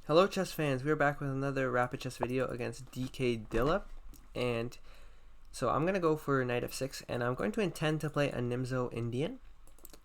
Hello chess fans, we're back with another rapid chess video against DK Dilla, and so I'm going to go for knight f6, and I'm going to intend to play a Nimzo Indian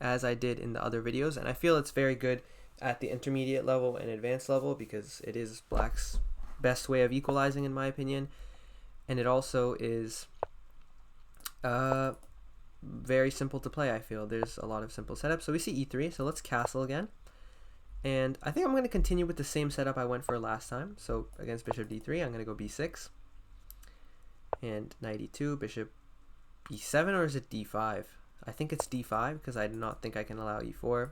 as I did in the other videos, and I feel it's very good at the intermediate level and advanced level because it is black's best way of equalizing in my opinion, and it also is very simple to play. I feel there's a lot of simple setups. So we see e3, so let's castle again. And I think I'm going to continue with the same setup I went for last time. So against bishop d3, I'm going to go b6. And knight e2, bishop e7, or is it d5? I think it's d5 because I do not think I can allow e4.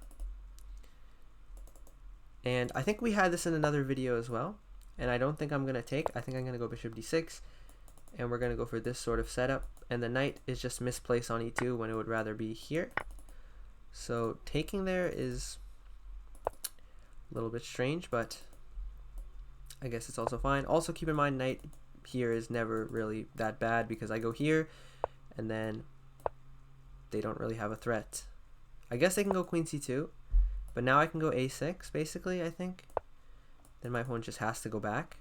And I think we had this in another video as well. And I don't think I'm going to take. I think I'm going to go bishop d6. And we're going to go for this sort of setup. And the knight is just misplaced on e2 when it would rather be here. So taking there is a little bit strange, but I guess it's also fine. Also keep in mind knight here is never really that bad because I go here and then they don't really have a threat. I guess they can go queen c2, but now I can go a6 basically, I think. Then my opponent just has to go back.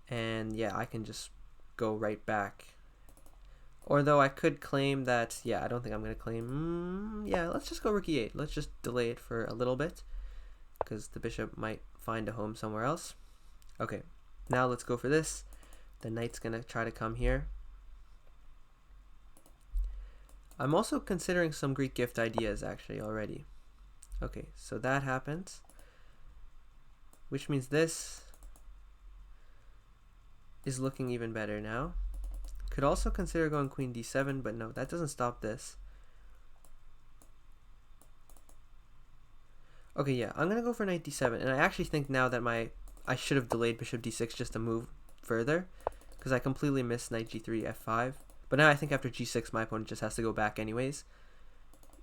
And yeah, I can just go right back. Or though I could claim that, yeah, I don't think I'm going to claim, yeah, let's just go rook e8. Let's just delay it for a little bit, because the bishop might find a home somewhere else. Okay, now let's go for this. The knight's going to try to come here. I'm also considering some Greek gift ideas, actually, already. Okay, so that happens, which means this is looking even better now. Could also consider going queen d7, but no, that doesn't stop this. Okay, yeah, I'm going to go for knight d7, and I actually think now that I should have delayed bishop d6 just to move further, because I completely missed knight g3, f5. But now I think after g6, my opponent just has to go back anyways.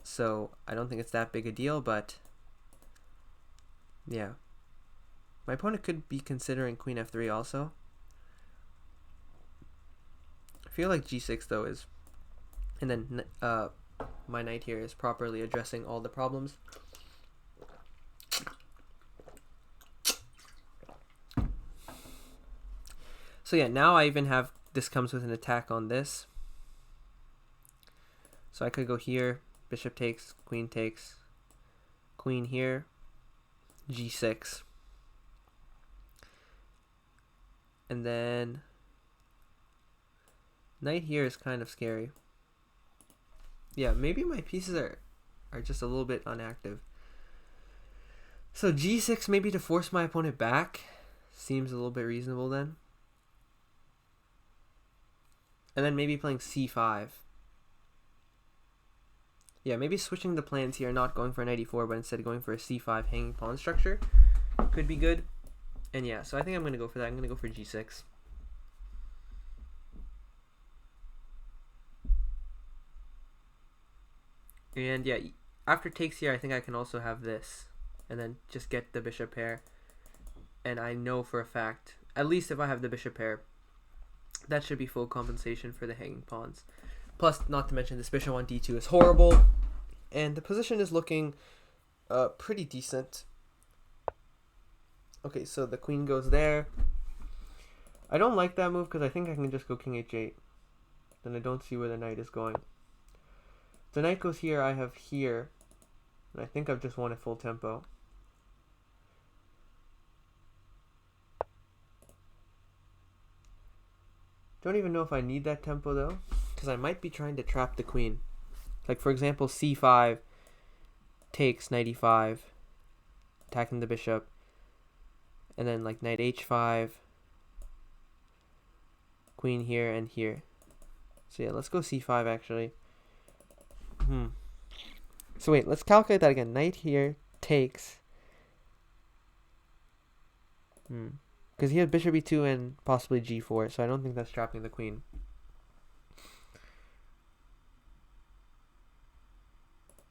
So I don't think it's that big a deal, but yeah. My opponent could be considering queen f3 also. I feel like g6 though is, and then my knight here is properly addressing all the problems. So yeah, now I even have, this comes with an attack on this. So I could go here, bishop takes, queen here, g6. And then knight here is kind of scary. Yeah, maybe my pieces are just a little bit inactive. So g6 maybe to force my opponent back seems a little bit reasonable then. And then maybe playing c5. Yeah, maybe switching the plans here, not going for knight e4, but instead going for a c5 hanging pawn structure could be good. And yeah, so I think I'm going to go for that. I'm going to go for g6. And yeah, after takes here, I think I can also have this. And then just get the bishop pair. And I know for a fact, at least if I have the bishop pair, that should be full compensation for the hanging pawns. Plus, not to mention, this bishop on d2 is horrible. And the position is looking pretty decent. Okay, so the queen goes there. I don't like that move because I think I can just go king h8. Then I don't see where the knight is going. The knight goes here, I have here, and I think I've just won at full tempo. Don't even know if I need that tempo though, because I might be trying to trap the queen. Like for example, c5 takes knight e5, attacking the bishop, and then like knight h5, queen here and here. So yeah, let's go c5 actually. So wait, let's calculate that again. Knight here takes. Because he had bishop e2 and possibly g4, so I don't think that's trapping the queen.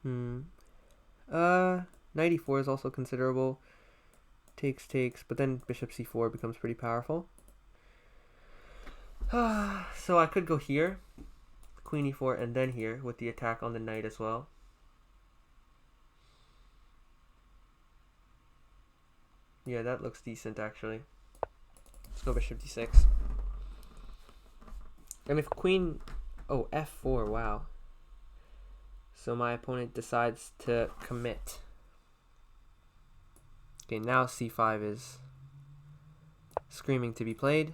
Knight e4 is also considerable. Takes, but then bishop c4 becomes pretty powerful. So I could go here, queen e4, and then here with the attack on the knight as well. Yeah, that looks decent actually. Let's go bishop d6. And if queen... Oh, f4, wow. So my opponent decides to commit. Okay, now c5 is screaming to be played.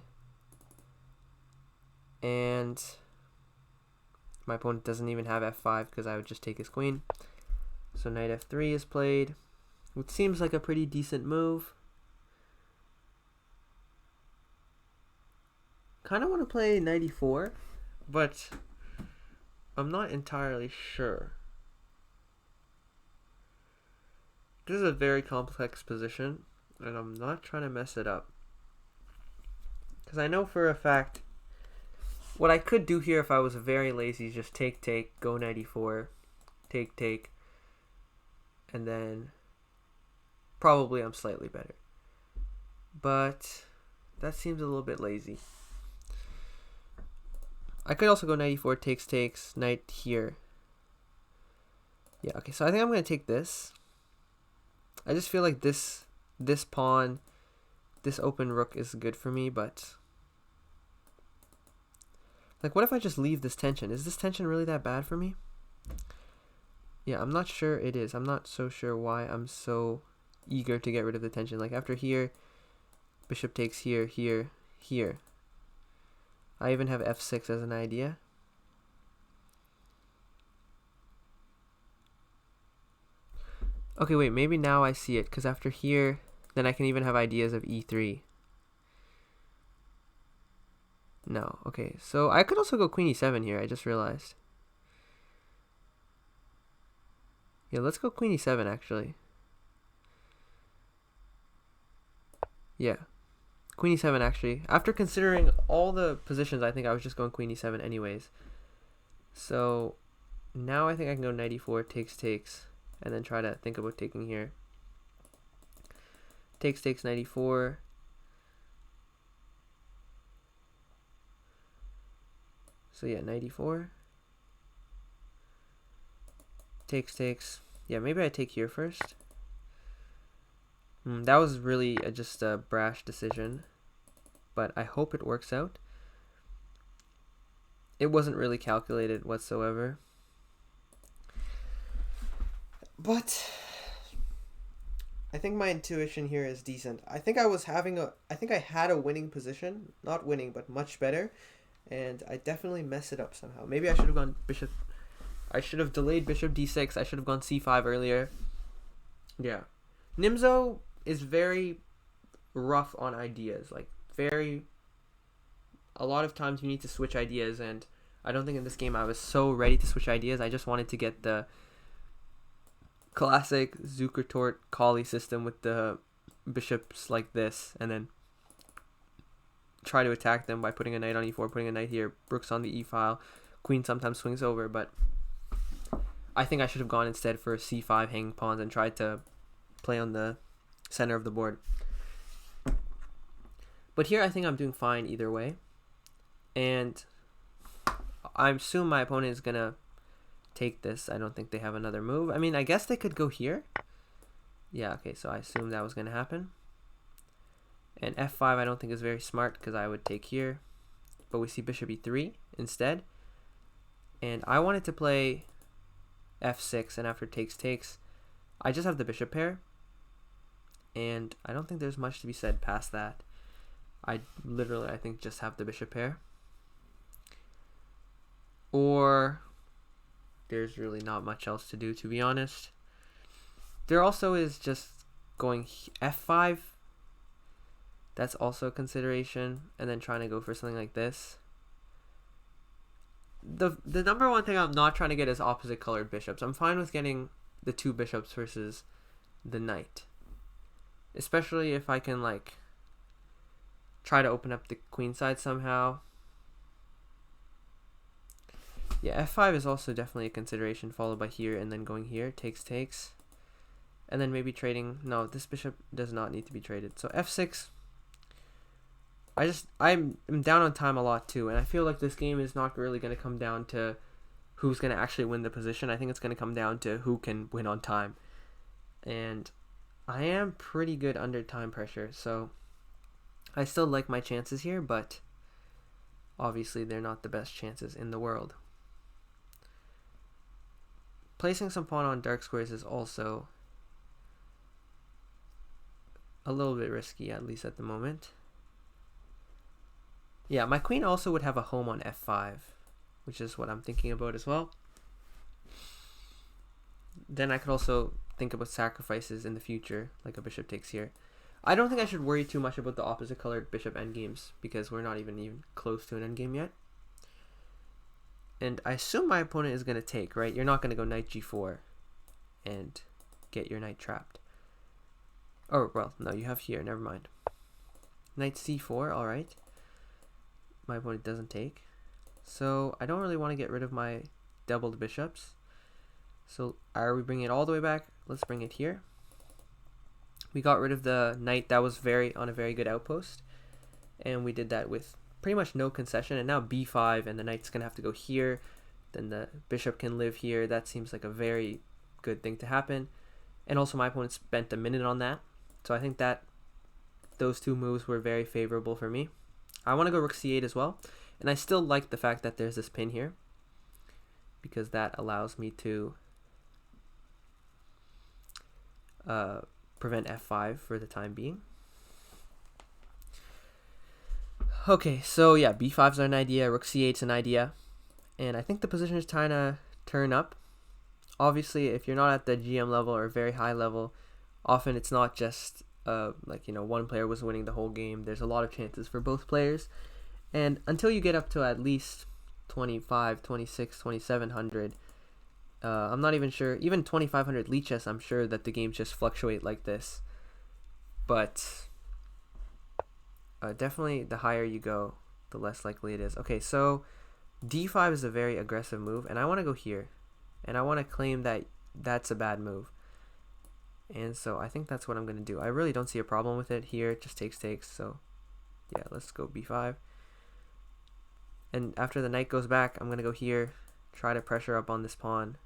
And my opponent doesn't even have f5 because I would just take his queen. So knight f3 is played, which seems like a pretty decent move. Kind of want to play knight e4, but I'm not entirely sure. This is a very complex position, and I'm not trying to mess it up. Because I know for a fact, what I could do here if I was very lazy is just take, go knight e4, take, and then probably I'm slightly better. But that seems a little bit lazy. I could also go knight e4, takes, knight here. Yeah, okay, so I think I'm going to take this. I just feel like this pawn, this open rook is good for me, but... Like, what if I just leave this tension? Is this tension really that bad for me? Yeah, I'm not sure it is. I'm not so sure why I'm so eager to get rid of the tension. Like, after here, bishop takes here, here. I even have f6 as an idea. Okay, wait, maybe now I see it, because after here, then I can even have ideas of e3. No, okay, so I could also go queen e7 here, I just realized. Yeah, let's go queen e7 actually. Yeah, queen e7 actually. After considering all the positions, I think I was just going queen e7 anyways. So now I think I can go knight e4, takes, and then try to think about taking here. Takes, knight e4. So yeah, knight e4. Takes. Yeah, maybe I take here first. That was really just a brash decision, but I hope it works out. It wasn't really calculated whatsoever. But I think my intuition here is decent. I think I had a winning position. Not winning, but much better. And I definitely messed it up somehow. Maybe I should have gone bishop. I should have delayed bishop d6. I should have gone c5 earlier. Yeah. Nimzo is very rough on ideas. Like, a lot of times you need to switch ideas, and I don't think in this game I was so ready to switch ideas. I just wanted to get the classic Zukertort Kali system with the bishops like this, and then try to attack them by putting a knight on e4, putting a knight here, rooks on the e file, queen sometimes swings over, but I think I should have gone instead for c5 hanging pawns and tried to play on the center of the board. But here I think I'm doing fine either way, and I assume my opponent is gonna take this. I don't think they have another move. I mean, I guess they could go here. Yeah, okay, so I assumed that was gonna happen. And f5 I don't think is very smart because I would take here. But we see bishop e3 instead. And I wanted to play f6, and after takes, I just have the bishop pair. And I don't think there's much to be said past that. I think just have the bishop pair. Or there's really not much else to do, to be honest. There also is just going f5. That's also a consideration, and then trying to go for something like this. The number one thing I'm not trying to get is opposite colored bishops. I'm fine with getting the two bishops versus the knight, especially if I can like try to open up the queen side somehow. Yeah, f5 is also definitely a consideration, followed by here and then going here, takes, and then maybe trading. No, this bishop does not need to be traded. So f6. I'm down on time a lot too, and I feel like this game is not really going to come down to who's going to actually win the position. I think it's going to come down to who can win on time. And I am pretty good under time pressure, so I still like my chances here, but obviously they're not the best chances in the world. Placing some pawn on dark squares is also a little bit risky, at least at the moment. Yeah, my queen also would have a home on f5, which is what I'm thinking about as well. Then I could also think about sacrifices in the future, like a bishop takes here. I don't think I should worry too much about the opposite colored bishop endgames, because we're not even close to an endgame yet. And I assume my opponent is going to take, right? You're not going to go knight g4 and get your knight trapped. Oh, well, no, you have here, never mind. Knight c4, alright. My opponent doesn't take. So I don't really want to get rid of my doubled bishops. So are we bringing it all the way back? Let's bring it here. We got rid of the knight that was on a very good outpost. And we did that with pretty much no concession. And now b5, and the knight's going to have to go here. Then the bishop can live here. That seems like a very good thing to happen. And also my opponent spent a minute on that. So I think that those two moves were very favorable for me. I want to go rook c8 as well. And I still like the fact that there's this pin here, because that allows me to prevent f5 for the time being. Okay, so yeah, b5's an idea, rook c8's an idea, and I think the position is trying to turn up. Obviously, if you're not at the GM level or very high level, often it's not just like, you know, one player was winning the whole game. There's a lot of chances for both players, and until you get up to at least 25, 26, 2700, I'm not even sure, even 2500 leeches, I'm sure that the games just fluctuate like this. But definitely the higher you go, the less likely it is. Okay, so d5 is a very aggressive move, and I want to go here. And I want to claim that that's a bad move. And so I think that's what I'm going to do. I really don't see a problem with it here. It just takes. So yeah, let's go b5. And after the knight goes back, I'm going to go here, try to pressure up on this pawn.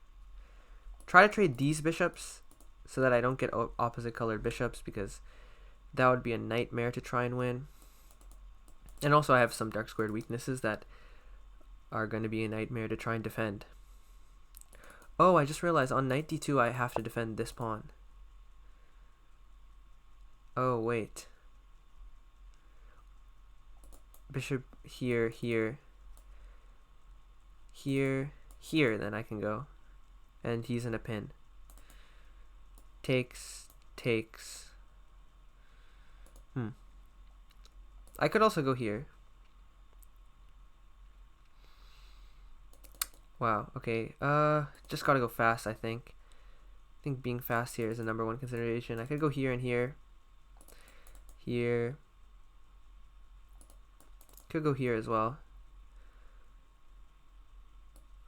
Try to trade these bishops so that I don't get opposite colored bishops, because that would be a nightmare to try and win. And also I have some dark squared weaknesses that are going to be a nightmare to try and defend. Oh, I just realized on knight d2 I have to defend this pawn. Oh, wait. Bishop here, here, here, here, then I can go. And he's in a pin. Takes. I could also go here. Wow, okay. Just gotta go fast, I think. I think being fast here is the #1 consideration. I could go here and here. Here. Could go here as well.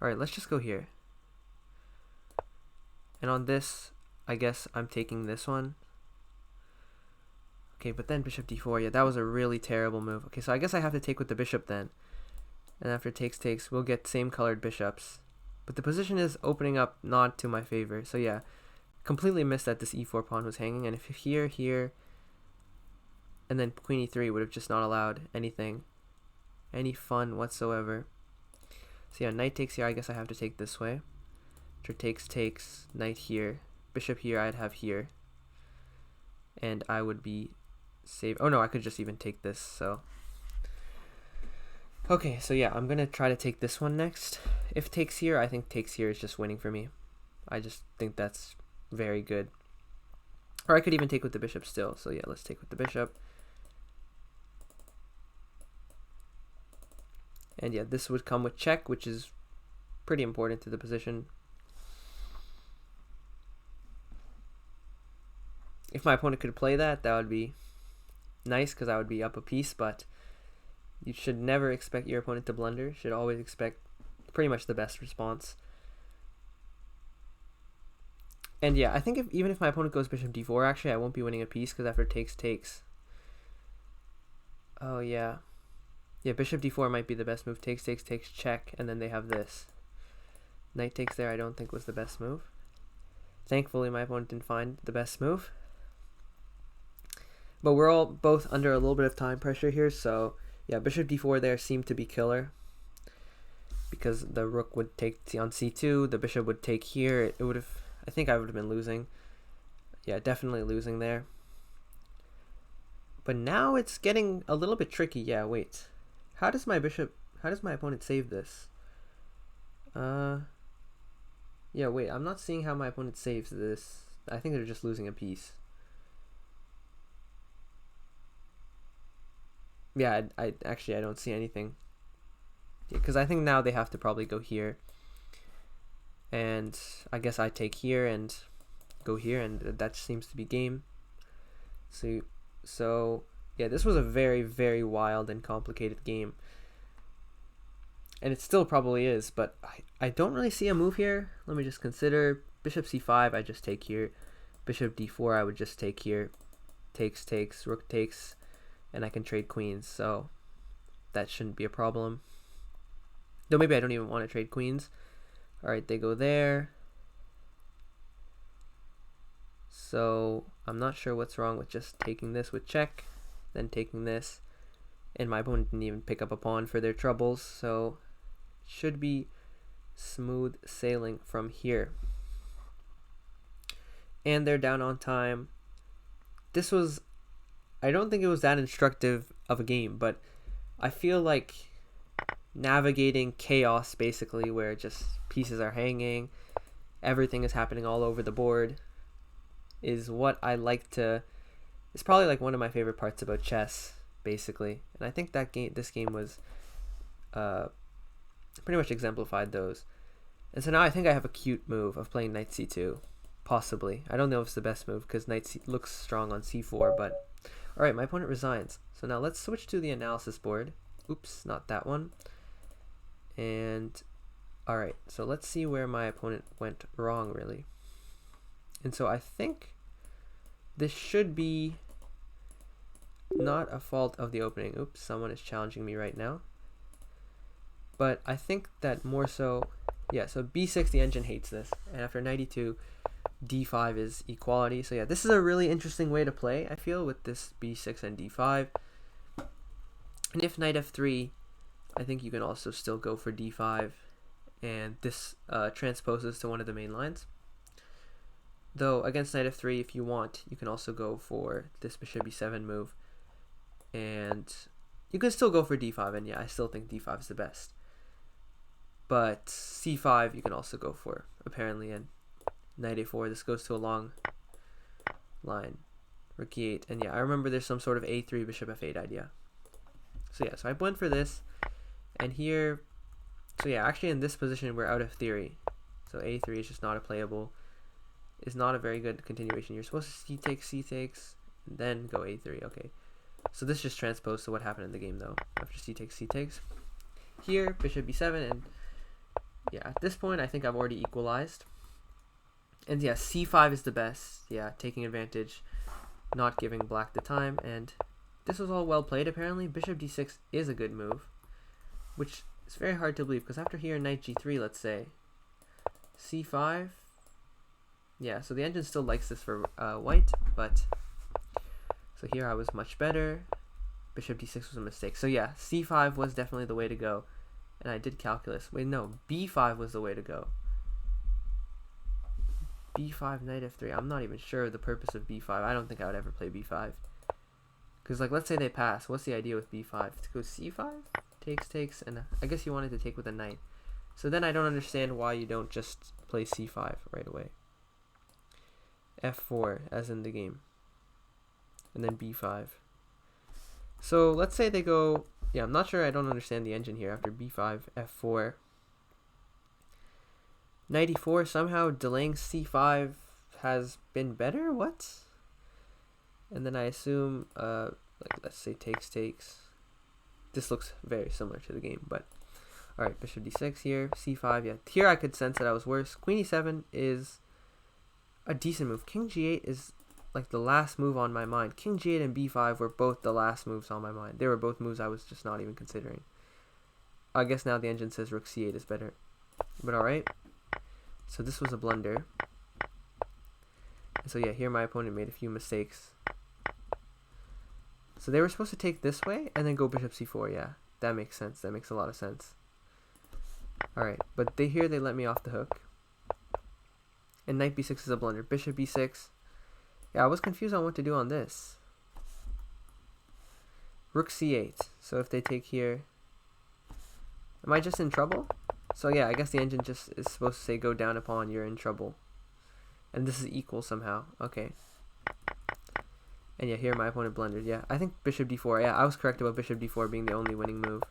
Alright, let's just go here. And on this, I guess I'm taking this one. Okay, but then bishop d4. Yeah, that was a really terrible move. Okay, so I guess I have to take with the bishop then. And after takes, we'll get same colored bishops. But the position is opening up not to my favor. So yeah, completely missed that this e4 pawn was hanging. And if here, and then queen e3 would have just not allowed anything. Any fun whatsoever. So yeah, knight takes here. I guess I have to take this way. After takes, knight here. Bishop here, I'd have here. And I would be saved. Oh no, I could just even take this, so. Okay, so yeah, I'm going to try to take this one next. If takes here, I think takes here is just winning for me. I just think that's very good. Or I could even take with the bishop still. So yeah, let's take with the bishop. And yeah, this would come with check, which is pretty important to the position. If my opponent could play that, that would be nice, because I would be up a piece, but you should never expect your opponent to blunder. You should always expect pretty much the best response. And yeah, I think even if my opponent goes bishop d4, actually I won't be winning a piece, because after takes. Oh yeah. Yeah, bishop d4 might be the best move. Takes, check, and then they have this. Knight takes there I don't think was the best move. Thankfully my opponent didn't find the best move. But we're all both under a little bit of time pressure here, so yeah, bishop d4 there seemed to be killer. Because the rook would take on c2, the bishop would take here, it would have, I think I would have been losing. Yeah, definitely losing there. But now it's getting a little bit tricky. Yeah, wait. How does my opponent save this? Yeah, wait, I'm not seeing how my opponent saves this. I think they're just losing a piece. Yeah, I actually don't see anything. Because I think now they have to probably go here. And I guess I take here and go here, and that seems to be game. So yeah, this was a very, very wild and complicated game. And it still probably is, but I don't really see a move here. Let me just consider. Bishop c5, I just take here. Bishop d4, I would just take here. Takes, rook takes, and I can trade queens, so that shouldn't be a problem. Though maybe I don't even want to trade queens. Alright, they go there. So I'm not sure what's wrong with just taking this with check, then taking this. And my opponent didn't even pick up a pawn for their troubles, so it should be smooth sailing from here. And they're down on time. This was, I don't think it was that instructive of a game, but I feel like navigating chaos, basically, where just pieces are hanging, everything is happening all over the board, is what I like to, it's probably like one of my favorite parts about chess, basically. And I think that this game was pretty much exemplified those. And so now I think I have a cute move of playing knight c2, possibly. I don't know if it's the best move because knight looks strong on c4, but alright, my opponent resigns. So now let's switch to the analysis board. Oops, not that one. And alright, so let's see where my opponent went wrong, really. And so I think this should be not a fault of the opening. Oops, someone is challenging me right now. But I think that more so, yeah, so b6, the engine hates this. And after knight e2, d5 is equality. So yeah, this is a really interesting way to play, I feel, with this b6 and d5. And if knight f3, I think you can also still go for d5. And this transposes to one of the main lines. Though against knight f3, if you want, you can also go for this bishop e7 move. And you can still go for d5, and yeah, I still think d5 is the best. But c5 you can also go for, apparently, and knight a4, this goes to a long line. Rook e8, and yeah, I remember there's some sort of a3 bishop f8 idea. So yeah, so I went for this, and here, so yeah, actually in this position we're out of theory. So a3 is just not a playable, is not a very good continuation. You're supposed to c takes, and then go a3, okay. So this just transposed to what happened in the game though, after c takes. Here, bishop b7, and yeah, at this point I think I've already equalized. And yeah, c5 is the best, yeah, taking advantage, not giving black the time, and this was all well played apparently. Bishop d6 is a good move, which is very hard to believe, because after here, knight g3, let's say, c5, yeah, so the engine still likes this for white, but, so here I was much better. Bishop d6 was a mistake. So yeah, c5 was definitely the way to go, and I did calculus. Wait, no, b5 was the way to go. b5, knight f3. I'm not even sure of the purpose of b5. I don't think I would ever play b5. Because, like, let's say they pass. What's the idea with b5? To go c5? Takes, and I guess you wanted to take with a knight. So then I don't understand why you don't just play c5 right away. f4, as in the game. And then b5. So let's say they go, yeah, I'm not sure, I don't understand the engine here. After b5, f4. Knight e4, somehow delaying c5 has been better? What? And then I assume, like, let's say takes. This looks very similar to the game, but alright, bishop d6 here, c5, yeah. Here I could sense that I was worse. Queen e7 is a decent move. King g8 is like the last move on my mind. King g8 and b5 were both the last moves on my mind. They were both moves I was just not even considering. I guess now the engine says rook c8 is better. But alright. So this was a blunder. And so yeah, here my opponent made a few mistakes. So they were supposed to take this way and then go bishop c4. Yeah, that makes sense. That makes a lot of sense. Alright, but here they let me off the hook. And knight b6 is a blunder. Bishop b6. Yeah, I was confused on what to do on this. Rook c8. So if they take here, am I just in trouble? So yeah, I guess the engine just is supposed to say go down a pawn, you're in trouble. And this is equal somehow. Okay. And yeah, here my opponent blundered. Yeah, I think bishop d4. Yeah, I was correct about bishop d4 being the only winning move.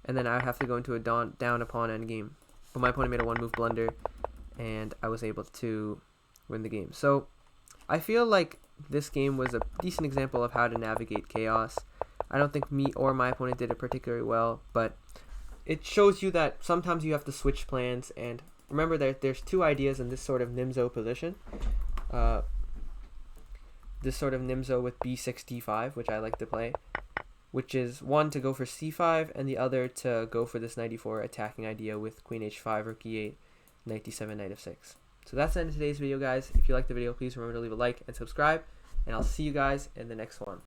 And then I would have to go into a down a pawn endgame. But my opponent made a one move blunder, and I was able to win the game. So I feel like this game was a decent example of how to navigate chaos. I don't think me or my opponent did it particularly well, but it shows you that sometimes you have to switch plans. And remember that there's two ideas in this sort of Nimzo position. This sort of Nimzo with b6 d5, which I like to play, which is one to go for c5 and the other to go for this knight e4 attacking idea with queen h5 or e8, knight d7, knight f6. So that's the end of today's video, guys. If you liked the video, please remember to leave a like and subscribe, and I'll see you guys in the next one.